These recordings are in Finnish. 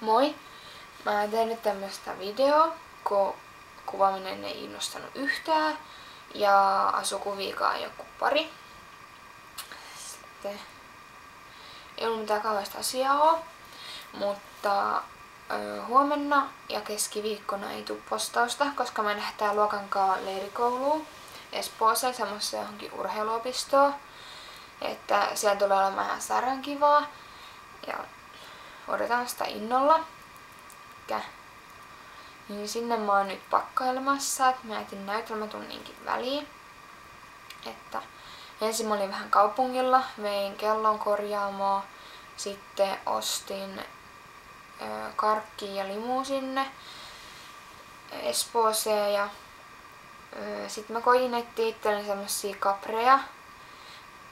Moi! Mä teen nyt tämmöstä videoa, kun kuvaaminen ei innostanut yhtään ja asukuviikaan joku pari. Sitten ei ollut mitään kauheasta asiaa oo, mutta huomenna ja keskiviikkona ei tuu postausta, koska me lähdetään luokan kanssa leirikouluun Espooseen semmoiseen johonkin urheiluopistoon. Että siellä tulee olemaan ihan särän kivaa ja odotan sitä innolla. Niin sinne mä oon nyt pakkailemassa, että mä jätin näytelmätunninkin väliin. Että ensin mä olin vähän kaupungilla, vein kellon korjaamoon, sitten ostin karkkia ja limua sinne Espooseen ja sitten mä koitin etsiä itselleni semmosia kapreja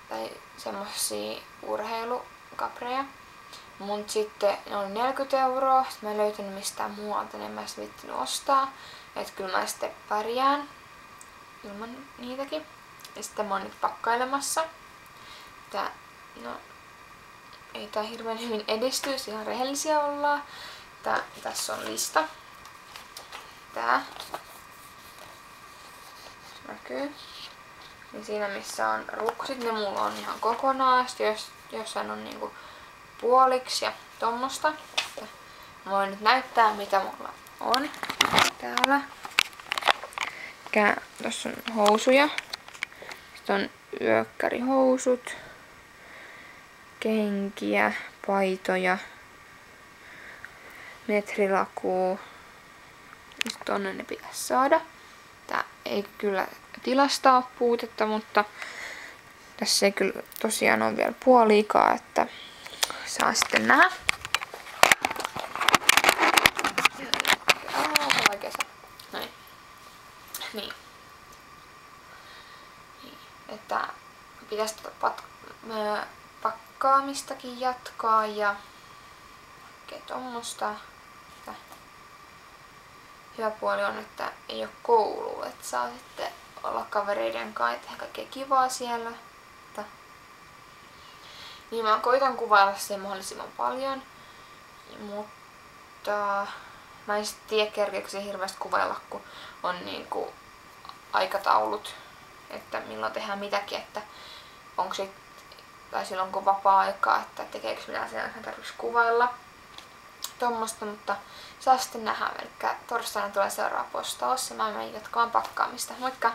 tai semmosia urheilukappreja. Mut sitten ne oli 40 €, sit mä en löytänyt mistään muualta, niin mä en vittinyt ostaa. Et kyllä mä sitten pärjään ilman niitäkin. Ja sitten mä oon nyt pakkailemassa. Ei tää hirveän hyvin edisty, ihan rehellisiä ollaan. Tässä on lista. Tää. Näkyy. Ja siinä missä on ruksit, ne mulla on ihan kokonaan. Sitten jossain on niinku puoliksi ja tommosta. Mä voin nyt näyttää mitä mulla on täällä. Tossa on housuja. Sitten on yökkärihousut. Kenkiä, paitoja. Metrilakuu. Sitten tonne ne pitäisi saada. Tää ei kyllä tilasta ole puutetta, mutta tässä ei kyllä tosiaan ole vielä puoliikaa, että saa sitten nähdä. Noin. Niin. Että pitäisi pakkaamistakin jatkaa ja tommosta. Hyvä puoli on, että ei ole koulua, että saa sitten olla kavereiden kanssa ja tehdä kaikkea kivaa siellä. Niin mä koitan kuvailla sen mahdollisimman paljon, mutta mä en sitten tiedä kerkeekö se hirveästi kuvailla, kun on niinku aikataulut, että milloin tehdään mitäkin, että onko se, tai silloin kun vapaa-aikaa, että tekeekö mitään sen jälkeen tarvitsisi kuvailla tommosta, mutta saa sitten nähdä, eli torstaina tulee seuraava postaus ja mä menen jatkamaan pakkaamista. Moikka!